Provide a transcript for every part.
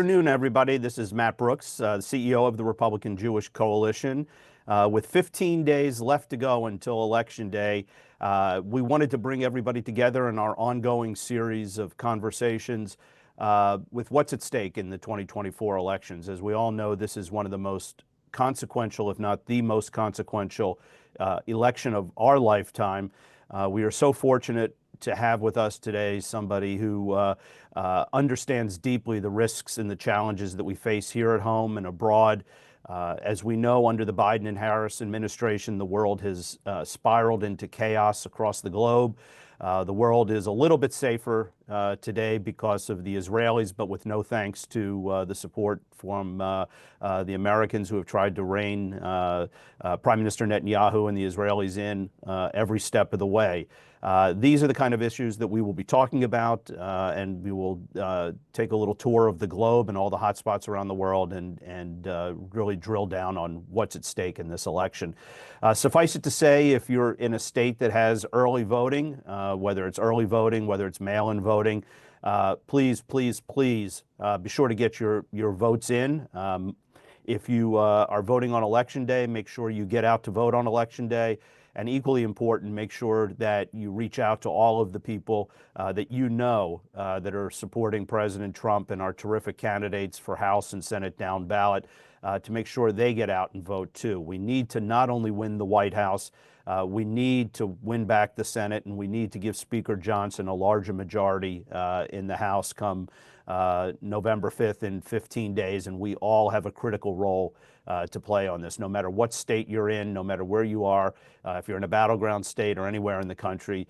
Good afternoon, everybody. This is Matt Brooks, CEO of the Republican Jewish Coalition. With 15 days left to go until Election Day, we wanted to bring everybody together in our ongoing series of conversations with what's at stake in the 2024 elections. As we all know, this is one of the most consequential, if not the most consequential, election of our lifetime. We are so fortunate to have with us today somebody who understands deeply the risks and the challenges that we face here at home and abroad. As we know, under the Biden and Harris administration, the world has spiraled into chaos across the globe. The world is a little bit safer today because of the Israelis, but with no thanks to the support from the Americans who have tried to rein Prime Minister Netanyahu and the Israelis in every step of the way. These are the kind of issues that we will be talking about, and we will take a little tour of the globe and all the hot spots around the world and really drill down on what's at stake in this election. Suffice it to say, if you're in a state that has early voting, whether it's early voting, whether it's mail-in voting, please be sure to get your votes in. If you are voting on Election Day, make sure you get out to vote on Election Day. And equally important, make sure that you reach out to all of the people that you know that are supporting President Trump and our terrific candidates for House and Senate down ballot to make sure they get out and vote too. We need to not only win the White House, we need to win back the Senate, and we need to give Speaker Johnson a larger majority in the House come November 5th in 15 days, and we all have a critical role to play on this. No matter what state you're in, no matter where you are, if you're in a battleground state or anywhere in the country,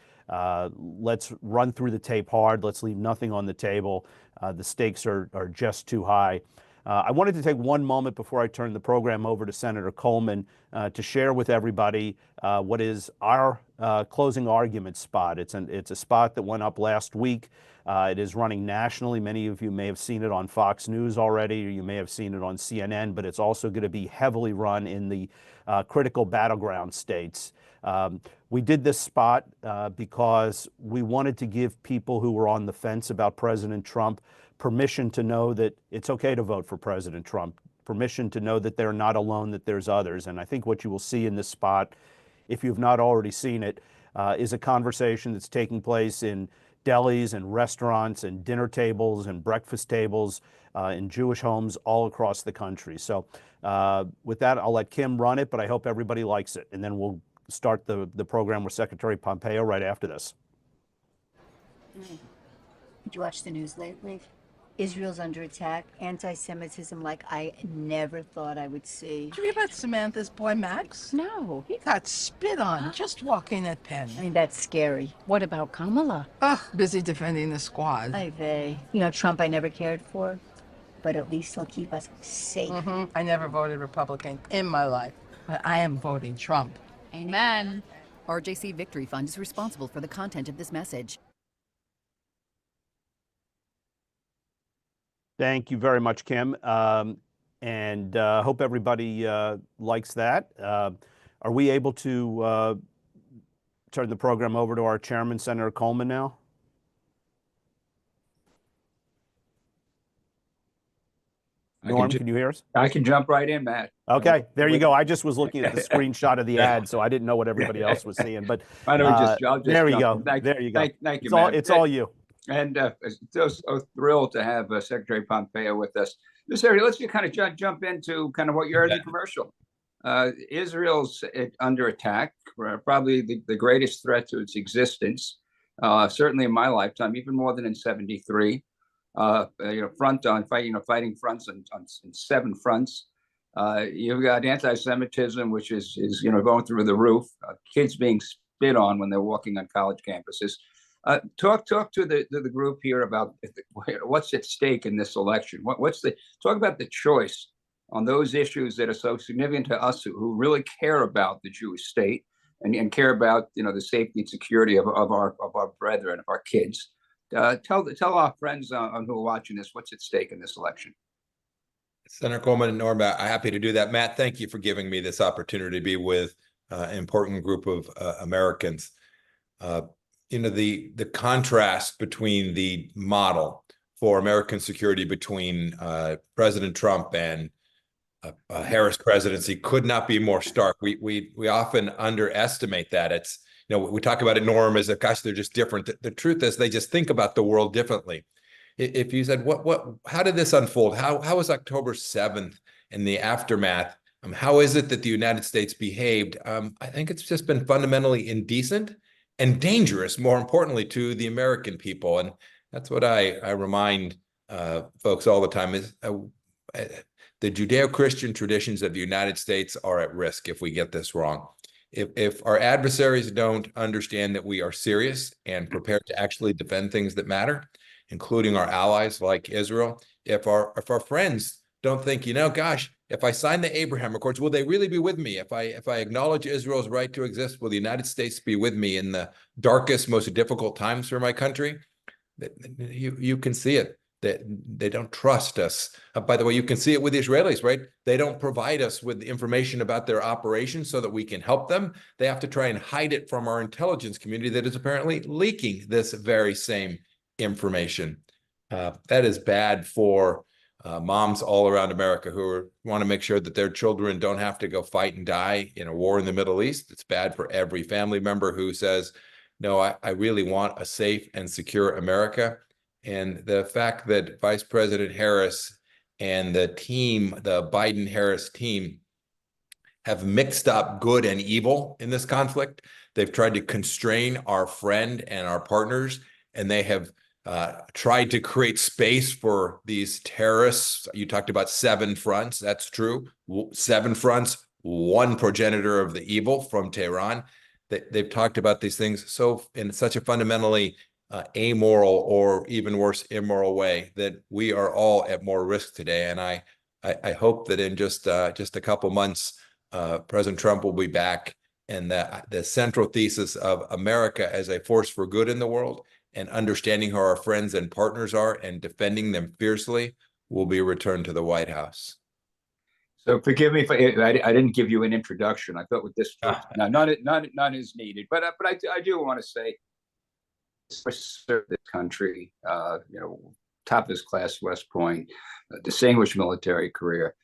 let's run through the tape hard. Let's leave nothing on the table. The stakes are just too high. I wanted to take one moment before I turn the program over to Senator Coleman to share with everybody what is our closing argument spot. It's a spot that went up last week. It is running nationally. Many of you may have seen it on Fox News already, or you may have seen it on CNN, but it's also going to be heavily run in the critical battleground states. We did this spot because we wanted to give people who were on the fence about President Trump permission to know that it's okay to vote for President Trump, permission to know that they're not alone, that there's others. And I think what you will see in this spot, if you've not already seen it, is a conversation that's taking place in delis and restaurants and dinner tables and breakfast tables in Jewish homes all across the country. So with that, I'll let Kim run it, but I hope everybody likes it. And then we'll start the program with Secretary Pompeo right after this. Did you watch the news lately? Israel's under attack, anti-Semitism like I never thought I would see. Did you read about Samantha's boy, Max? No. He got spit on just walking at Penn. I mean, that's scary. What about Kamala? Ugh, busy defending the squad. Ay vey. You know, Trump I never cared for, but at least he'll keep us safe. I never voted Republican in my life, but I am voting Trump. Amen. RJC Victory Fund is responsible for the content of this message. Thank you very much, Kim, and hope everybody likes that. Are we able to turn the program over to our chairman, Senator Coleman, now? Norm, can you hear us? I can jump right in, Matt. Okay, there you go. I just was looking at the screenshot of the ad, so I didn't know what everybody else was seeing. But there you go. There you go. Thank you, Matt. It's all you. And so thrilled to have Secretary Pompeo with us. This area, let's just kind of jump into kind of what you heard in the commercial. Israel's under attack, probably the greatest threat to its existence, certainly in my lifetime, even more than in '73. Fighting fronts on 7 fronts. You've got anti-Semitism, which is going through the roof. Kids being spit on when they're walking on college campuses. Talk to the group here about what's at stake in this election. Talk about the choice on those issues that are so significant to us who really care about the Jewish state and care about the safety and security of our brethren, of our kids. Tell our friends who are watching this what's at stake in this election. Senator Coleman and Norm, I'm happy to do that. Matt, thank you for giving me this opportunity to be with an important group of Americans. The contrast between the model for American security between President Trump and a Harris presidency could not be more stark. We often underestimate that. It's, we talk about it, Norm, as if, gosh, they're just different. The truth is they just think about the world differently. If you said, how did this unfold? How was October 7th and the aftermath? How is it that the United States behaved? I think it's just been fundamentally indecent and dangerous, more importantly, to the American people. And that's what I remind folks all the time is the Judeo-Christian traditions of the United States are at risk if we get this wrong. If our adversaries don't understand that we are serious and prepared to actually defend things that matter, including our allies like Israel, if our friends don't think, gosh, if I sign the Abraham Accords, will they really be with me? If I acknowledge Israel's right to exist, will the United States be with me in the darkest, most difficult times for my country? You can see it. They don't trust us. By the way, you can see it with the Israelis, right? They don't provide us with information about their operations so that we can help them. They have to try and hide it from our intelligence community that is apparently leaking this very same information. That is bad for moms all around America who want to make sure that their children don't have to go fight and die in a war in the Middle East. It's bad for every family member who says, no, I really want a safe and secure America. And the fact that Vice President Harris and the team, the Biden-Harris team, have mixed up good and evil in this conflict. They've tried to constrain our friend and our partners, and they have tried to create space for these terrorists. You talked about 7 fronts. That's true. 7 fronts, one progenitor of the evil from Tehran. They've talked about these things so in such a fundamentally amoral or even worse, immoral way that we are all at more risk today. And I hope that in just a couple months, President Trump will be back, and the central thesis of America as a force for good in the world and understanding who our friends and partners are and defending them fiercely will be returned to the White House. So forgive me if I didn't give you an introduction. I thought with this, none is needed. But I do want to say, served this country, top of his class, West Point, distinguished military career,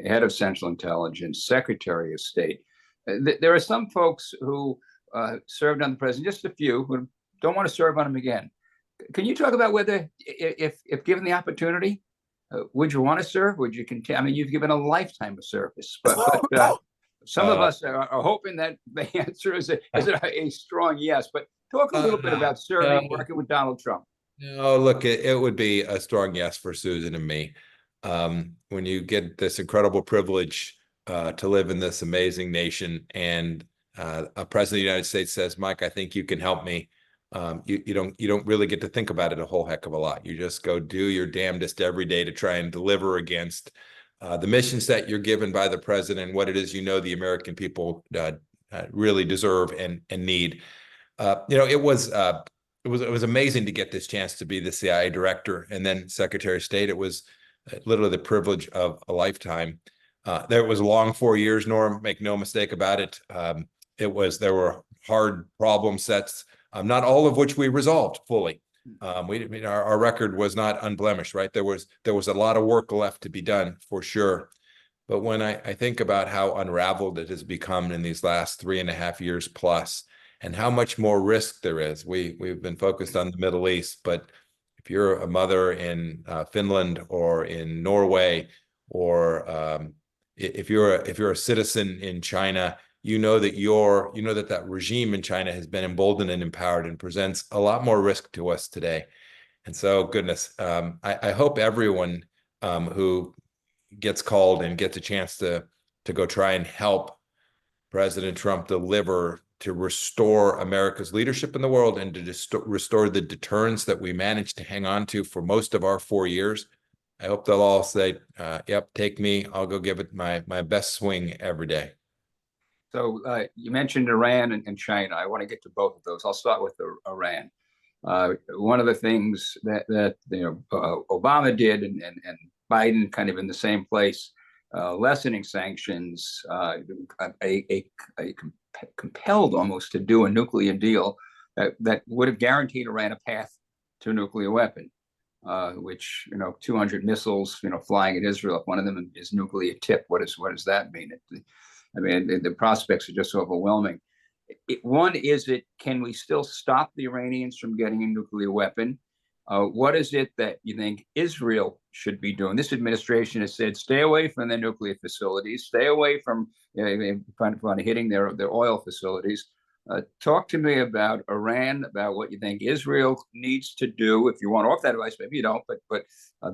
head of Central Intelligence, Secretary of State. There are some folks who served on the president, just a few, who don't want to serve on him again. Can you talk about whether, if given the opportunity, would you want to serve? Would you continue? I mean, you've given a lifetime of service, but some of us are hoping that the answer is a strong yes. But talk a little bit about serving, working with Donald Trump. No, look, it would be a strong yes for Susan and me. When you get this incredible privilege to live in this amazing nation, and a president of the United States says, Mike, I think you can help me. You don't really get to think about it a whole heck of a lot. You just go do your damnedest every day to try and deliver against the missions that you're given by the president, what it is the American people really deserve and need. It was amazing to get this chance to be the CIA director and then Secretary of State. It was literally the privilege of a lifetime. There was a long 4 years, Norm, make no mistake about it. There were hard problem sets, not all of which we resolved fully. Our record was not unblemished, right? There was a lot of work left to be done for sure. But when I think about how unraveled it has become in these last 3.5 years plus, and how much more risk there is, we've been focused on the Middle East, but if you're a mother in Finland or in Norway, or if you're a citizen in China, that regime in China has been emboldened and empowered and presents a lot more risk to us today. And so, goodness, I hope everyone who gets called and gets a chance to go try and help President Trump deliver to restore America's leadership in the world and to restore the deterrence that we managed to hang on to for most of our 4 years. I hope they'll all say, yep, take me. I'll go give it my best swing every day. So you mentioned Iran and China. I want to get to both of those. I'll start with Iran. One of the things that Obama did and Biden kind of in the same place, lessening sanctions, compelled almost to do a nuclear deal that would have guaranteed Iran a path to a nuclear weapon. which, 200 missiles, flying at Israel. If one of them is nuclear tipped, what does that mean? I mean, the prospects are just overwhelming. Can we still stop the Iranians from getting a nuclear weapon? What is it that you think Israel should be doing? This administration has said, stay away from their nuclear facilities, stay away from hitting their oil facilities. Talk to me about Iran, about what you think Israel needs to do. If you want off that advice, maybe you don't, but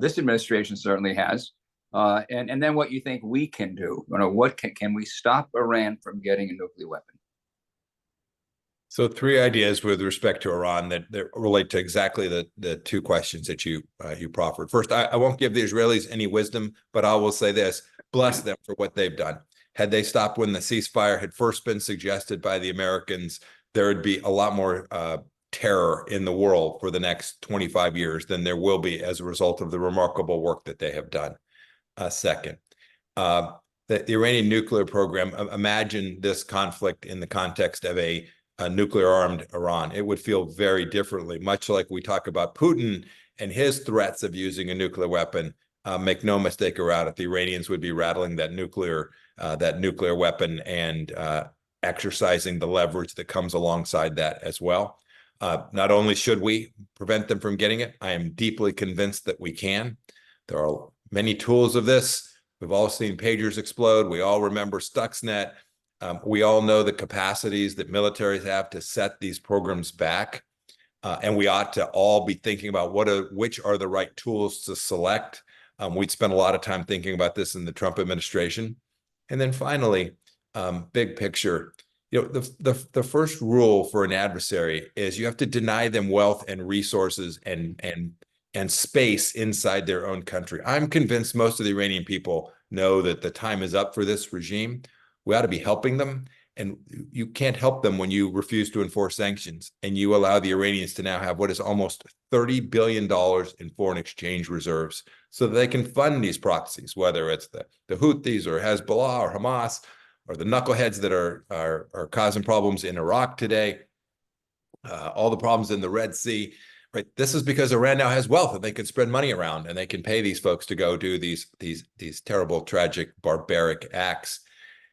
this administration certainly has. And then what you think we can do. What can we stop Iran from getting a nuclear weapon? So 3 ideas with respect to Iran that relate to exactly the 2 questions that you proffered. First, I won't give the Israelis any wisdom, but I will say this: bless them for what they've done. Had they stopped when the ceasefire had first been suggested by the Americans, there would be a lot more terror in the world for the next 25 years than there will be as a result of the remarkable work that they have done. Second, the Iranian nuclear program, imagine this conflict in the context of a nuclear-armed Iran. It would feel very differently, much like we talk about Putin and his threats of using a nuclear weapon. Make no mistake about it, the Iranians would be rattling that nuclear weapon and exercising the leverage that comes alongside that as well. Not only should we prevent them from getting it, I am deeply convinced that we can. There are many tools of this. We've all seen pagers explode. We all remember Stuxnet. We all know the capacities that militaries have to set these programs back. And we ought to all be thinking about which are the right tools to select. We'd spent a lot of time thinking about this in the Trump administration. And then finally, big picture, the first rule for an adversary is you have to deny them wealth and resources and space inside their own country. I'm convinced most of the Iranian people know that the time is up for this regime. We ought to be helping them. And you can't help them when you refuse to enforce sanctions and you allow the Iranians to now have what is almost $30 billion in foreign exchange reserves so that they can fund these proxies, whether it's the Houthis or Hezbollah or Hamas or the knuckleheads that are causing problems in Iraq today, all the problems in the Red Sea. Right. This is because Iran now has wealth and they can spread money around and they can pay these folks to go do these terrible, tragic, barbaric acts.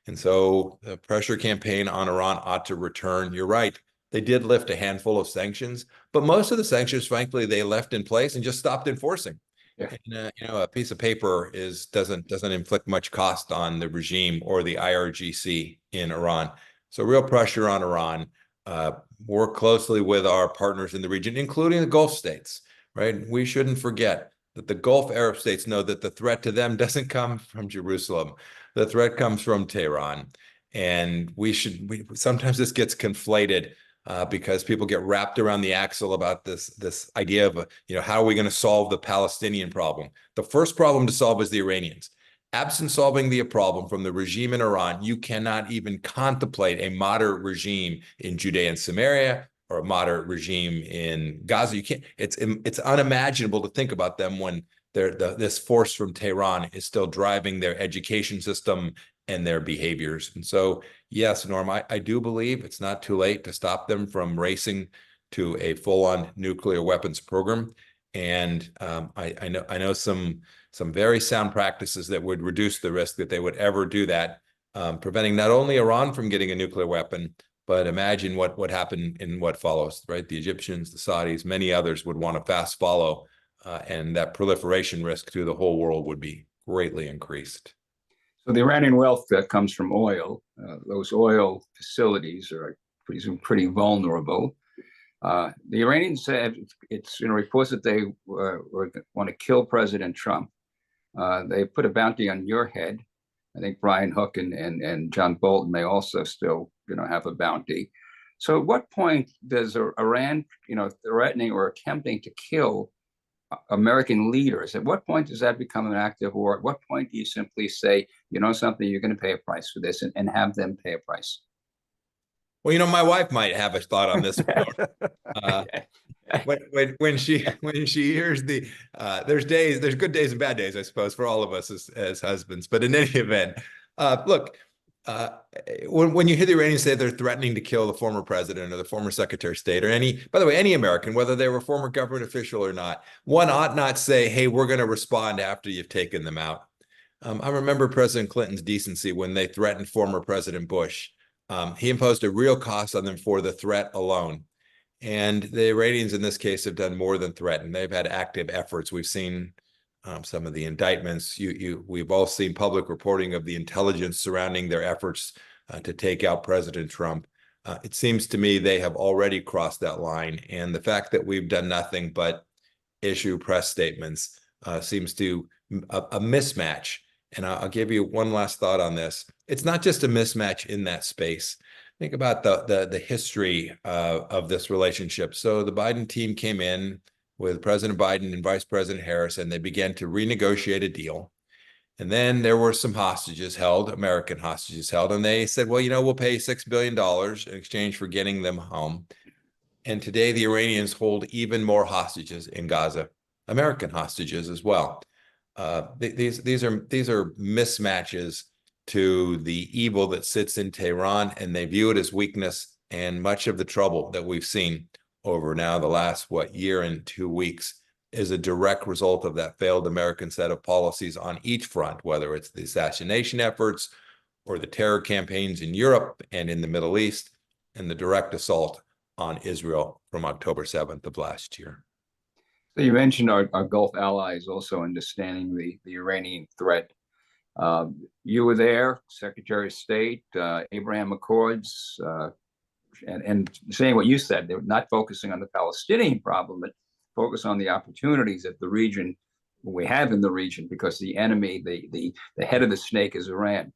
And so the pressure campaign on Iran ought to return. You're right. They did lift a handful of sanctions, but most of the sanctions, frankly, they left in place and just stopped enforcing. Yeah. And, a piece of paper doesn't inflict much cost on the regime or the IRGC in Iran. So real pressure on Iran. Work closely with our partners in the region, including the Gulf states, right? We shouldn't forget that the Gulf Arab states know that the threat to them doesn't come from Jerusalem. The threat comes from Tehran. And sometimes this gets conflated because people get wrapped around the axle about this idea of, how are we going to solve the Palestinian problem? The first problem to solve is the Iranians. Absent solving the problem from the regime in Iran, you cannot even contemplate a moderate regime in Judea and Samaria or a moderate regime in Gaza. You can't. It's unimaginable to think about them when this force from Tehran is still driving their education system and their behaviors. And so, yes, Norm, I do believe it's not too late to stop them from racing to a full-on nuclear weapons program. And I know some very sound practices that would reduce the risk that they would ever do that, preventing not only Iran from getting a nuclear weapon, but imagine what happened in what follows, right? The Egyptians, the Saudis, many others would want to fast follow, and that proliferation risk to the whole world would be greatly increased. So the Iranian wealth that comes from oil, those oil facilities are pretty vulnerable. The Iranians said it's reports that they want to kill President Trump. They put a bounty on your head. I think Brian Hook and John Bolton may also still have a bounty. So at what point does Iran threatening or attempting to kill American leaders, at what point does that become an active war? At what point do you simply say, something, you're going to pay a price for this and have them pay a price? Well, my wife might have a thought on this. When she hears there's good days and bad days, I suppose, for all of us as husbands. But in any event, look, when you hear the Iranians say they're threatening to kill the former president or the former secretary of state or by the way, any American, whether they were a former government official or not, one ought not say, hey, we're going to respond after you've taken them out. I remember President Clinton's decency when they threatened former President Bush. He imposed a real cost on them for the threat alone. And the Iranians in this case have done more than threaten. They've had active efforts. We've seen some of the indictments. We've all seen public reporting of the intelligence surrounding their efforts to take out President Trump. It seems to me they have already crossed that line. And the fact that we've done nothing but issue press statements seems to a mismatch. And I'll give you one last thought on this. It's not just a mismatch in that space. Think about the history of this relationship. So the Biden team came in with President Biden and Vice President Harris, and they began to renegotiate a deal. And then there were some hostages held, American hostages held, and they said, well, we'll pay $6 billion in exchange for getting them home. And today the Iranians hold even more hostages in Gaza, American hostages as well. These are mismatches to the evil that sits in Tehran, and they view it as weakness. And much of the trouble that we've seen over now the last, year and 2 weeks is a direct result of that failed American set of policies on each front, whether it's the assassination efforts or the terror campaigns in Europe and in the Middle East, and the direct assault on Israel from October 7th of last year. So you mentioned our Gulf allies also understanding the Iranian threat. You were there, Secretary of State, Abraham Accords, and saying what you said, they were not focusing on the Palestinian problem, but focus on the opportunities that the region, we have in the region, because the enemy, the head of the snake is Iran.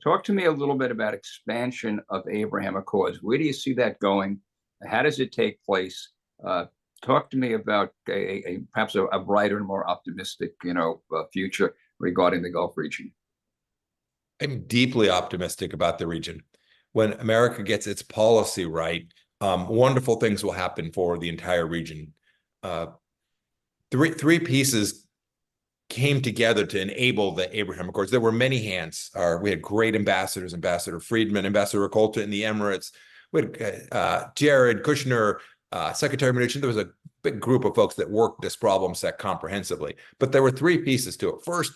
Talk to me a little bit about expansion of Abraham Accords. Where do you see that going? How does it take place? Talk to me about perhaps a brighter and more optimistic, future regarding the Gulf region. I'm deeply optimistic about the region. When America gets its policy right, wonderful things will happen for the entire region. Three pieces came together to enable the Abraham Accords. There were many hands. We had great ambassadors, Ambassador Friedman, Ambassador Rakolta in the Emirates. We had Jared Kushner, Secretary Mnuchin. There was a big group of folks that worked this problem set comprehensively. But there were three pieces to it. First,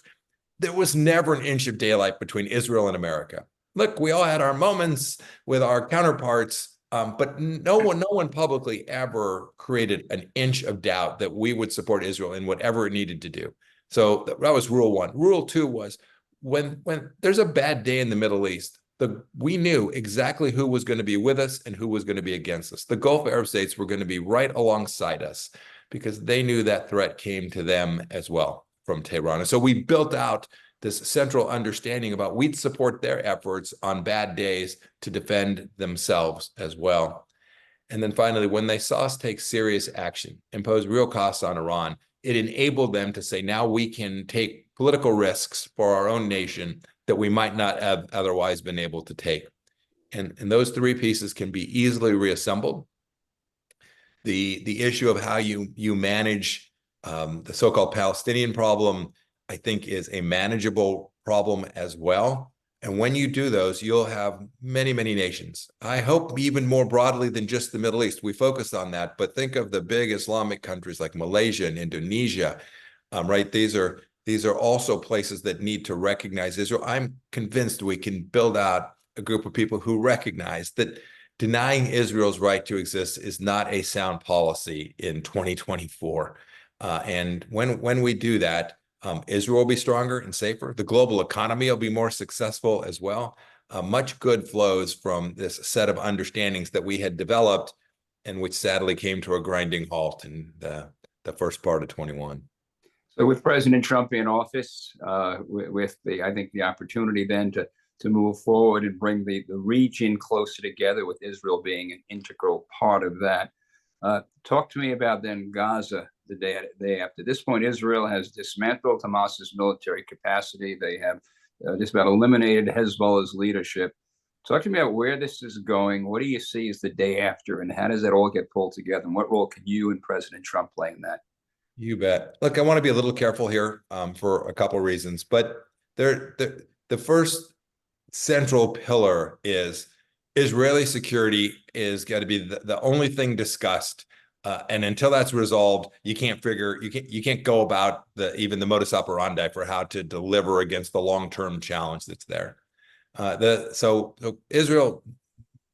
there was never an inch of daylight between Israel and America. Look, we all had our moments with our counterparts, but no one publicly ever created an inch of doubt that we would support Israel in whatever it needed to do. So that was rule one. Rule two was when there's a bad day in the Middle East, we knew exactly who was going to be with us and who was going to be against us. The Gulf Arab states were going to be right alongside us because they knew that threat came to them as well from Tehran. And so we built out this central understanding about we'd support their efforts on bad days to defend themselves as well. And then finally, when they saw us take serious action, impose real costs on Iran, it enabled them to say, now we can take political risks for our own nation that we might not have otherwise been able to take. And those three pieces can be easily reassembled. The issue of how you manage the so-called Palestinian problem, I think, is a manageable problem as well. And when you do those, you'll have many, many nations. I hope even more broadly than just the Middle East. We focus on that, but think of the big Islamic countries like Malaysia and Indonesia, right? These are also places that need to recognize Israel. I'm convinced we can build out a group of people who recognize that denying Israel's right to exist is not a sound policy in 2024. And when we do that, Israel will be stronger and safer. The global economy will be more successful as well. Much good flows from this set of understandings that we had developed and which sadly came to a grinding halt in the first part of 21. So with President Trump in office, with I think the opportunity then to move forward and bring the region closer together, with Israel being an integral part of that. Talk to me about then Gaza the day after. This point, Israel has dismantled Hamas's military capacity. They have just about eliminated Hezbollah's leadership. Talk to me about where this is going. What do you see as the day after, and how does that all get pulled together? And what role can you and President Trump play in that? You bet. Look, I want to be a little careful here for a couple of reasons, but the first central pillar is Israeli security is got to be the only thing discussed. And until that's resolved, you can't go about even the modus operandi for how to deliver against the long-term challenge that's there. So Israel,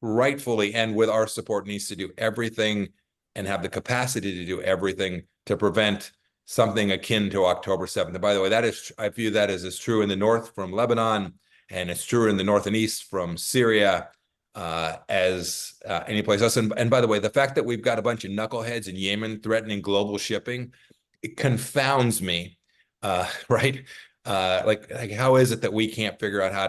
rightfully and with our support, needs to do everything and have the capacity to do everything to prevent something akin to October 7th. And by the way, I view that as true in the north from Lebanon, and it's true in the north and east from Syria, as any place else. And by the way, the fact that we've got a bunch of knuckleheads in Yemen threatening global shipping, it confounds me, right? Like how is it that we can't figure out how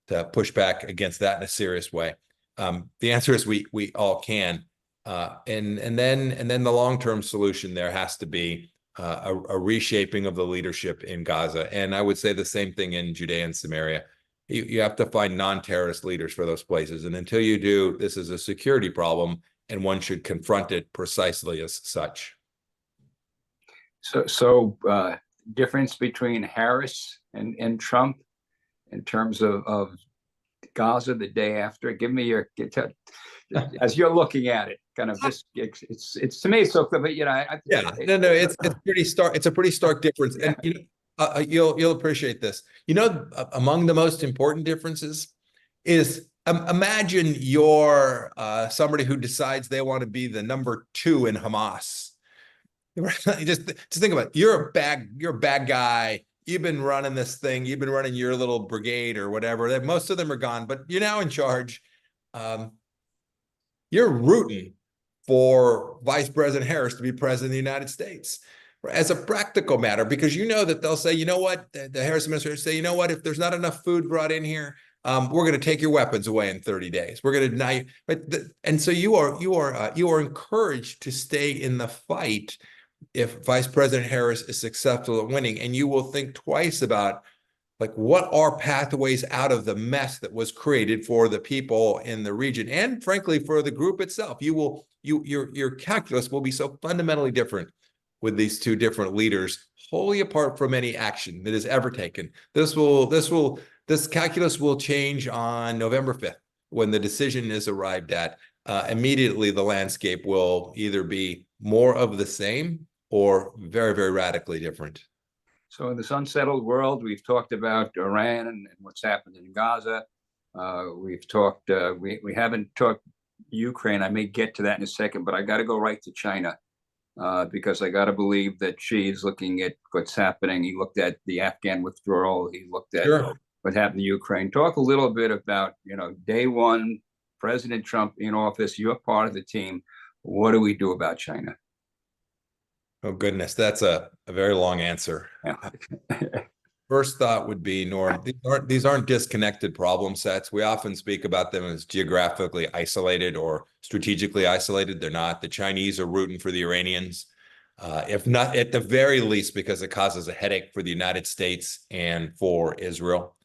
to push back against that in a serious way? The answer is we all can. And then the long-term solution there has to be a reshaping of the leadership in Gaza. And I would say the same thing in Judea and Samaria. You have to find non-terrorist leaders for those places. And until you do, this is a security problem, and one should confront it precisely as such. So difference between Harris and Trump in terms of Gaza the day after. Give me your, as you're looking at it, kind of this. It's to me it's so clear, but it's pretty stark. It's a pretty stark difference, and you'll appreciate this. Among the most important differences is imagine you're somebody who decides they want to be the number 2 in Hamas. Just think about it. You're a bad guy. You've been running this thing. You've been running your little brigade or whatever. Most of them are gone, but you're now in charge. You're rooting for Vice President Harris to be president of the United States as a practical matter, because you know that they'll say, you know what, the Harris administration say, you know what, if there's not enough food brought in here, we're going to take your weapons away in 30 days. We're going to deny you. And so you are encouraged to stay in the fight if Vice President Harris is successful at winning, and you will think twice about what are pathways out of the mess that was created for the people in the region, and frankly for the group itself. Your calculus will be so fundamentally different with these two different leaders, wholly apart from any action that is ever taken. This calculus will change on November 5th when the decision is arrived at. Immediately, the landscape will either be more of the same or very, very radically different. So in this unsettled world, we've talked about Iran and what's happened in Gaza. We've talked, we haven't talked Ukraine. I may get to that in a second, but I got to go right to China because I got to believe that Xi's looking at what's happening. He looked at the Afghan withdrawal. He looked at what happened in Ukraine. Talk a little bit about, day one, President Trump in office. You're part of the team. What do we do about China? Oh, goodness, that's a very long answer. Yeah. First thought would be, Norm, these aren't disconnected problem sets. We often speak about them as geographically isolated or strategically isolated. They're not. The Chinese are rooting for the Iranians, if not at the very least, because it causes a headache for the United States and for Israel.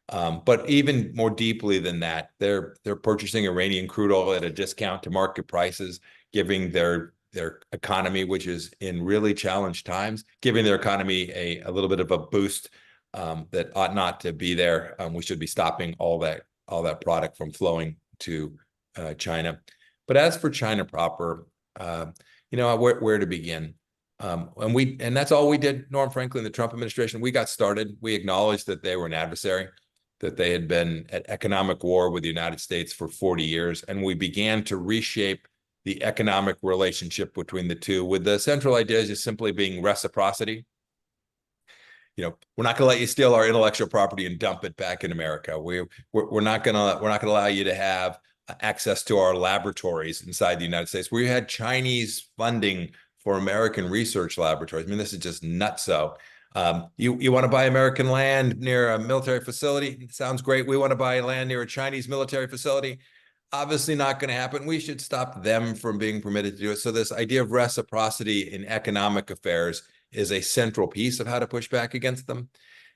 But even more deeply than that, they're purchasing Iranian crude oil at a discount to market prices, giving their economy, which is in really challenged times, giving their economy a little bit of a boost that ought not to be there. We should be stopping all that product from flowing to China. But as for China proper, where to begin? And that's all we did, Norm, frankly, in the Trump administration. We got started. We acknowledged that they were an adversary, that they had been at economic war with the United States for 40 years, and we began to reshape the economic relationship between the two, with the central idea just simply being reciprocity. We're not going to let you steal our intellectual property and dump it back in America. We're not going to allow you to have access to our laboratories inside the United States. We had Chinese funding for American research laboratories. I mean, this is just nutso. You want to buy American land near a military facility? Sounds great. We want to buy land near a Chinese military facility. Obviously not going to happen. We should stop them from being permitted to do it. So this idea of reciprocity in economic affairs is a central piece of how to push back against them.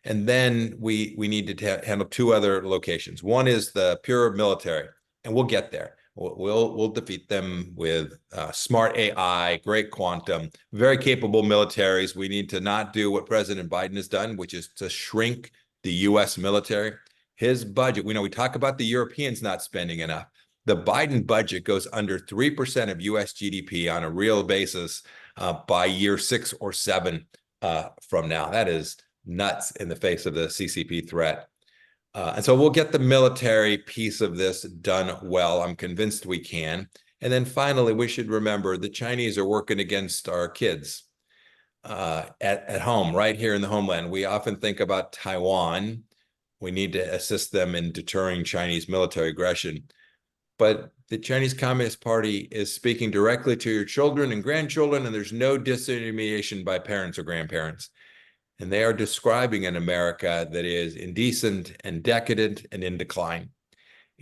And then we need to handle two other locations. One is the pure military, and we'll get there. We'll defeat them with smart AI, great quantum, very capable militaries. We need to not do what President Biden has done, which is to shrink the U.S. military. his budget, we talk about the Europeans not spending enough. The Biden budget goes under 3% of US GDP on a real basis by year 6 or 7 from now. That is nuts in the face of the CCP threat. And so we'll get the military piece of this done well. I'm convinced we can. And then finally, we should remember the Chinese are working against our kids at home, right here in the homeland. We often think about Taiwan. We need to assist them in deterring Chinese military aggression. But the Chinese Communist Party is speaking directly to your children and grandchildren, and there's no disintermediation by parents or grandparents. And they are describing an America that is indecent and decadent and in decline.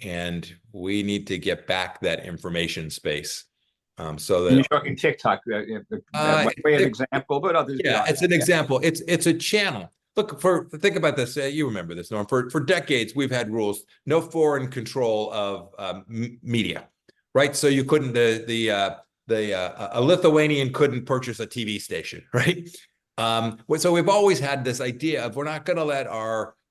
And we need to get back that information space. So that you're talking TikTok, way of example, but others. Yeah, it's an example. It's a channel. Look, think about this. You remember this, Norm. For decades, we've had rules: no foreign control of media, right? So you couldn't a Lithuanian couldn't purchase a TV station, right? So we've always had this idea of we're not going to let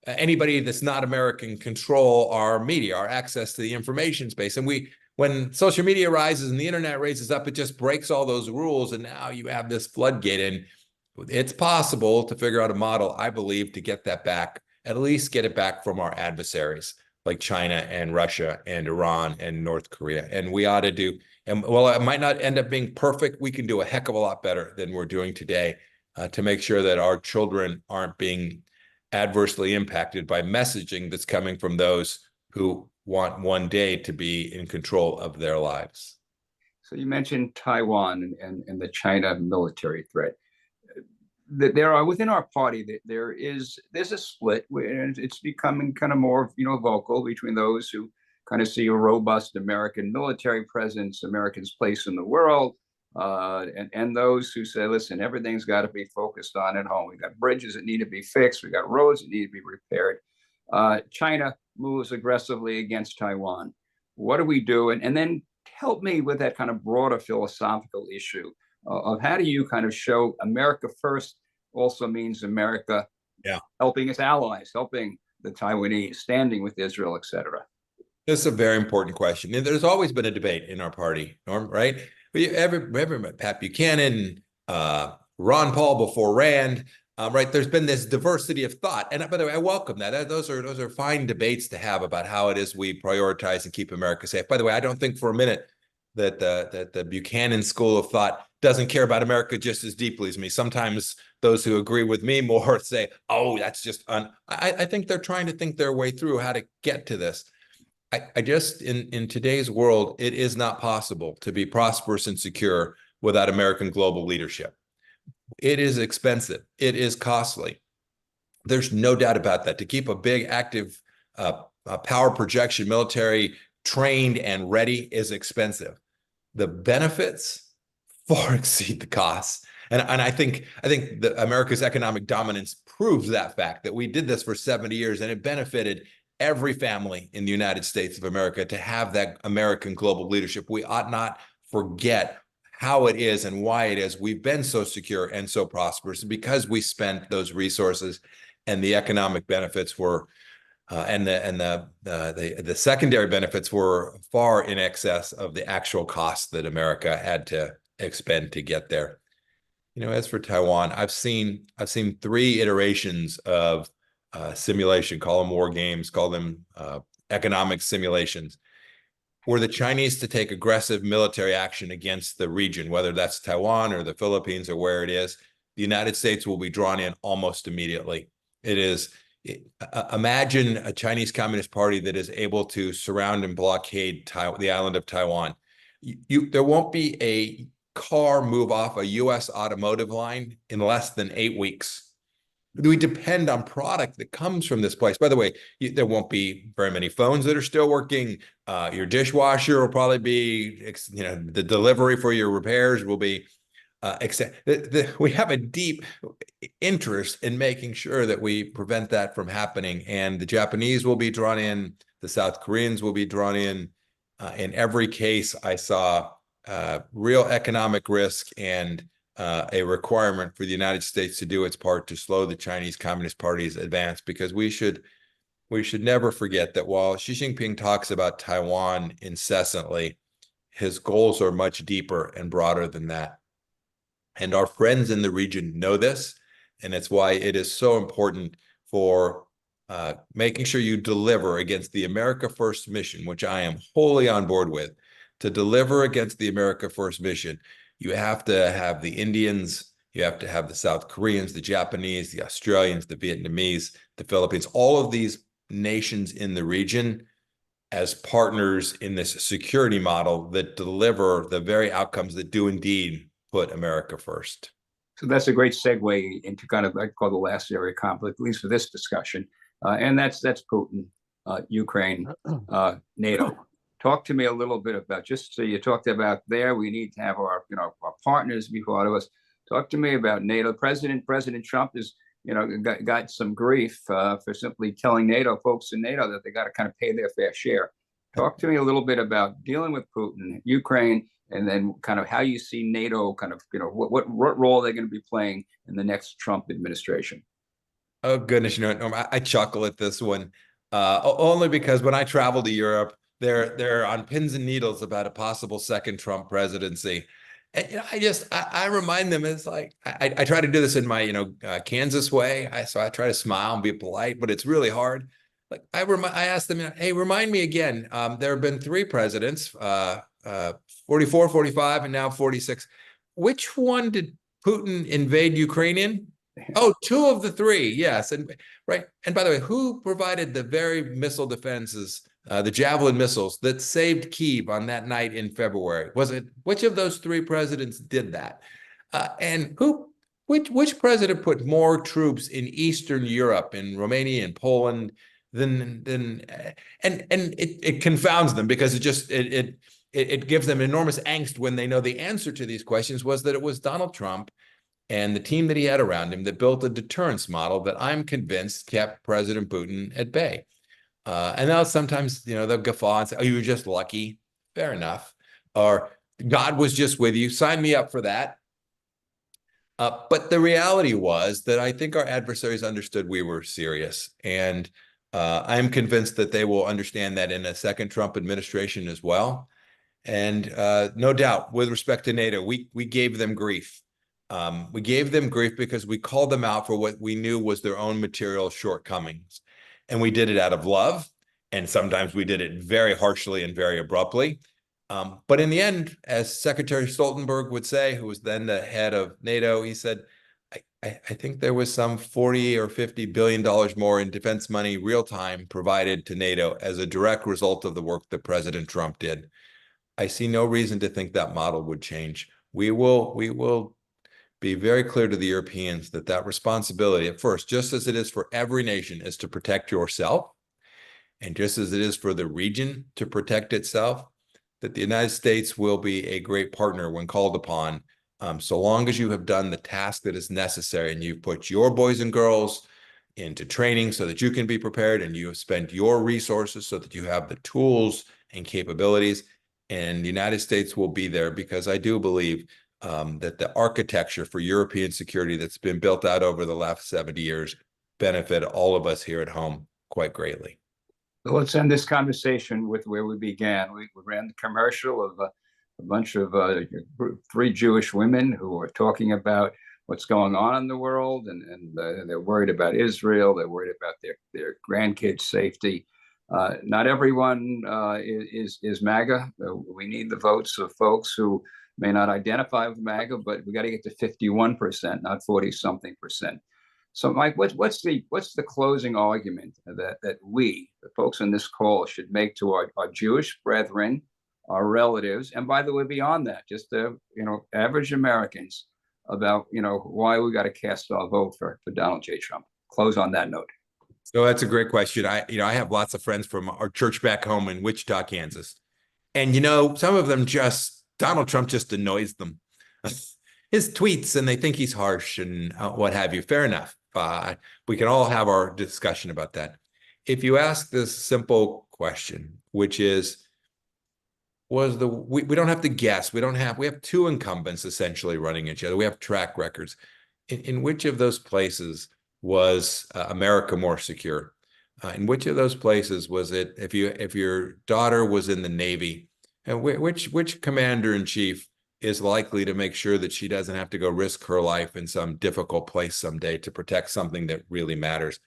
anybody that's not American control our media, our access to the information space. And when social media rises and the internet raises up, it just breaks all those rules. And now you have this floodgate, and it's possible to figure out a model, I believe, to get that back, at least get it back from our adversaries like China and Russia and Iran and North Korea. And we ought to do, and while it might not end up being perfect, we can do a heck of a lot better than we're doing today to make sure that our children aren't being adversely impacted by messaging that's coming from those who want one day to be in control of their lives. So you mentioned Taiwan and the China military threat. There are within our party there's a split, and it's becoming kind of more vocal between those who kind of see a robust American military presence, America's place in the world, and those who say, listen, everything's got to be focused on at home. We got bridges that need to be fixed. We got roads that need to be repaired. China moves aggressively against Taiwan. What do we do? And then help me with that kind of broader philosophical issue of how do you kind of show America first also means America helping its allies, helping the Taiwanese, standing with Israel, et cetera. This is a very important question. And there's always been a debate in our party, Norm, right? Remember Pat Buchanan, Ron Paul before Rand, right? There's been this diversity of thought. And by the way, I welcome that. Those are fine debates to have about how it is we prioritize and keep America safe. By the way, I don't think for a minute that the Buchanan school of thought doesn't care about America just as deeply as me. Sometimes those who agree with me more say, oh, that's just I think they're trying to think their way through how to get to this. I just, in today's world, it is not possible to be prosperous and secure without American global leadership. It is expensive. It is costly. There's no doubt about that. To keep a big, active power projection military trained and ready is expensive. The benefits far exceed the costs. And I think America's economic dominance proves that fact, that we did this for 70 years and it benefited every family in the United States of America to have that American global leadership. We ought not forget how it is and why it is we've been so secure and so prosperous, because we spent those resources, and the economic benefits were and the secondary benefits were far in excess of the actual costs that America had to expend to get there. As for Taiwan, I've seen 3 iterations of simulation, call them war games, call them economic simulations, were the Chinese to take aggressive military action against the region, whether that's Taiwan or the Philippines or where it is, the United States will be drawn in almost immediately. Imagine a Chinese Communist Party that is able to surround and blockade the island of Taiwan. There won't be a car move off a U.S. automotive line in less than 8 weeks. We depend on product that comes from this place. By the way, there won't be very many phones that are still working. Your dishwasher will probably be, the delivery for your repairs will be, we have a deep interest in making sure that we prevent that from happening. And the Japanese will be drawn in, the South Koreans will be drawn in. In every case, I saw real economic risk and a requirement for the United States to do its part to slow the Chinese Communist Party's advance, because we should we should never forget that while Xi Jinping talks about Taiwan incessantly, his goals are much deeper and broader than that. And our friends in the region know this, and it's why it is so important for making sure you deliver against the America First mission, which I am wholly on board with. To deliver against the America First mission, you have to have the Indians, you have to have the South Koreans, the Japanese, the Australians, the Vietnamese, the Philippines, all of these nations in the region as partners in this security model that deliver the very outcomes that do indeed put America first. So that's a great segue into kind of, I call the last area of conflict, at least for this discussion. And that's Putin, Ukraine, NATO. Talk to me a little bit about, just so you talked about there, we need to have our, our partners be part of us. Talk to me about NATO. President Trump is, got some grief for simply telling NATO folks in NATO that they got to kind of pay their fair share. Talk to me a little bit about dealing with Putin, Ukraine, and then kind of how you see NATO kind of, what role they're going to be playing in the next Trump administration. Oh, goodness. Norm, I chuckle at this one only because when I travel to Europe, they're on pins and needles about a possible second Trump presidency. And I remind them, it's like, I try to do this in my, Kansas way. So I try to smile and be polite, but it's really hard. Like I asked them, hey, remind me again, there have been 3 presidents, 44, 45, and now 46. Which one did Putin invade Ukraine in? Oh, 2 of the 3, yes. And right. And by the way, who provided the very missile defenses, the Javelin missiles that saved Kyiv on that night in February? Which of those 3 presidents did that? And which president put more troops in Eastern Europe, in Romania and Poland and it confounds them because it gives them enormous angst when they know the answer to these questions was that it was Donald Trump and the team that he had around him that built a deterrence model that I'm convinced kept President Putin at bay. And now sometimes, they'll guffaw and say, oh, you were just lucky. Fair enough. Or God was just with you. Sign me up for that. But the reality was that I think our adversaries understood we were serious. And I'm convinced that they will understand that in a second Trump administration as well. And no doubt, with respect to NATO, we gave them grief. We gave them grief because we called them out for what we knew was their own material shortcomings. And we did it out of love. And sometimes we did it very harshly and very abruptly. But in the end, as Secretary Stoltenberg would say, who was then the head of NATO, he said, I think there was some $40 or $50 billion more in defense money real time provided to NATO as a direct result of the work that President Trump did. I see no reason to think that model would change. We will be very clear to the Europeans that responsibility at first, just as it is for every nation, is to protect yourself. And just as it is for the region to protect itself, that the United States will be a great partner when called upon, so long as you have done the task that is necessary and you've put your boys and girls into training so that you can be prepared and you have spent your resources so that you have the tools and capabilities. And the United States will be there because I do believe that the architecture for European security that's been built out over the last 70 years benefit all of us here at home quite greatly. So let's end this conversation with where we began. We ran the commercial of a bunch of 3 Jewish women who are talking about what's going on in the world, and they're worried about Israel. They're worried about their grandkids' safety. Not everyone is MAGA. We need the votes of folks who may not identify with MAGA, but we got to get to 51%, not 40-something%. So, Mike, what's the closing argument that we, the folks on this call, should make to our Jewish brethren, our relatives, and by the way, beyond that, just the average Americans, about why we got to cast our vote for Donald J. Trump? Close on that note. So that's a great question. I have lots of friends from our church back home in Wichita, Kansas, and some of them Donald Trump just annoys them. His tweets, and they think he's harsh and what have you. Fair enough. We can all have our discussion about that. If you ask this simple question, which is, we don't have to guess. We have 2 incumbents essentially running each other. We have track records. In which of those places was America more secure? In which of those places was it? If your daughter was in the Navy, and which commander-in-chief is likely to make sure that she doesn't have to go risk her life in some difficult place someday to protect something that really matters?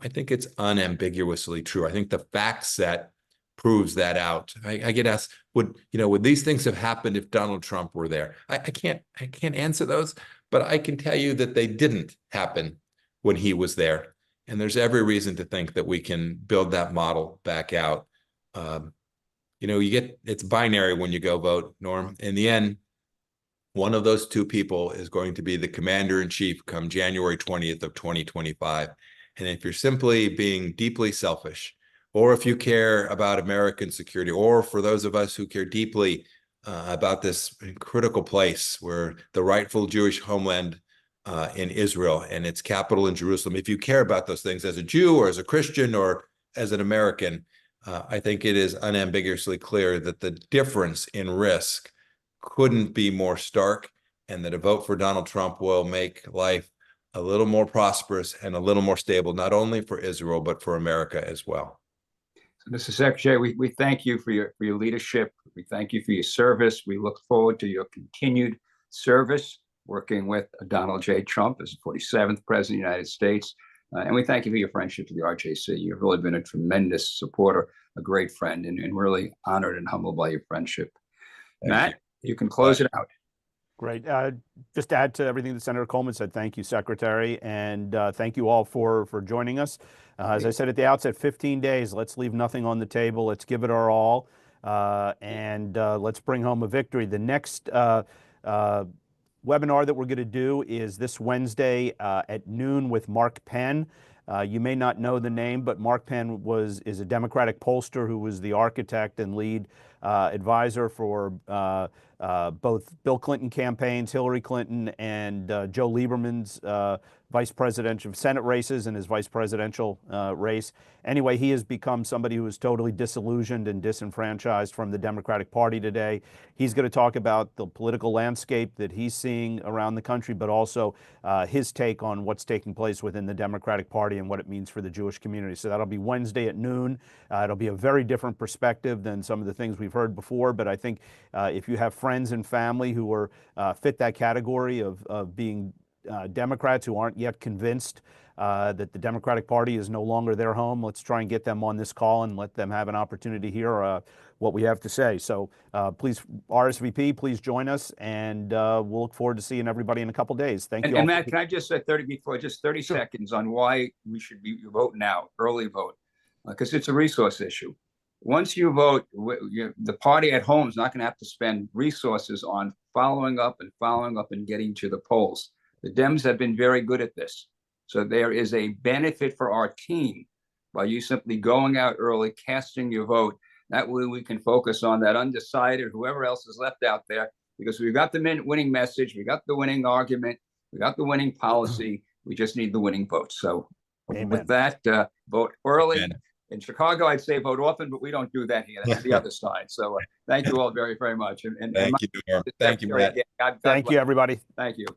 I think it's unambiguously true. I think the fact set proves that out. I get asked, would these things have happened if Donald Trump were there? I can't answer those, but I can tell you that they didn't happen when he was there. And there's every reason to think that we can build that model back out. It's binary when you go vote, Norm. In the end, one of those two people is going to be the commander-in-chief come January 20th of 2025. And if you're simply being deeply selfish, or if you care about American security, or for those of us who care deeply about this critical place where the rightful Jewish homeland in Israel and its capital in Jerusalem, if you care about those things as a Jew or as a Christian or as an American, I think it is unambiguously clear that the difference in risk couldn't be more stark, and that a vote for Donald Trump will make life a little more prosperous and a little more stable, not only for Israel, but for America as well. So, Mr. Secretary, we thank you for your leadership. We thank you for your service. We look forward to your continued service working with Donald J. Trump as the 47th President of the United States. And we thank you for your friendship to the RJC. You've really been a tremendous supporter, a great friend, and really honored and humbled by your friendship. Matt, you can close it out. Great. Just to add to everything that Senator Coleman said, thank you, Secretary, and thank you all for joining us. As I said at the outset, 15 days, let's leave nothing on the table. Let's give it our all, and let's bring home a victory. The next webinar that we're going to do is this Wednesday at noon with Mark Penn. You may not know the name, but Mark Penn is a Democratic pollster who was the architect and lead advisor for both Bill Clinton campaigns, Hillary Clinton, and Joe Lieberman's vice presidential Senate races and his vice presidential race. Anyway, he has become somebody who is totally disillusioned and disenfranchised from the Democratic Party today. He's going to talk about the political landscape that he's seeing around the country, but also his take on what's taking place within the Democratic Party and what it means for the Jewish community. So that'll be Wednesday at noon. It'll be a very different perspective than some of the things we've heard before, but I think if you have friends and family who are fit that category of being Democrats who aren't yet convinced that the Democratic Party is no longer their home, let's try and get them on this call and let them have an opportunity to hear what we have to say. So please, RSVP, please join us, and we'll look forward to seeing everybody in a couple days. Thank you. And Matt, can I just say 30 seconds on why we should be vote now, early vote, because it's a resource issue. Once you vote, the party at home is not going to have to spend resources on following up and getting to the polls. The Dems have been very good at this. So there is a benefit for our team by you simply going out early, casting your vote. That way we can focus on that undecided, whoever else is left out there, because we've got the winning message, we got the winning argument, we got the winning policy. We just need the winning vote. So with that, vote early. Amen. In Chicago, I'd say vote often, but we don't do that here. That's the other side. So thank you all very, very much. And thank you, Norm. Thank you, Matt. God thank you, everybody. Thank you.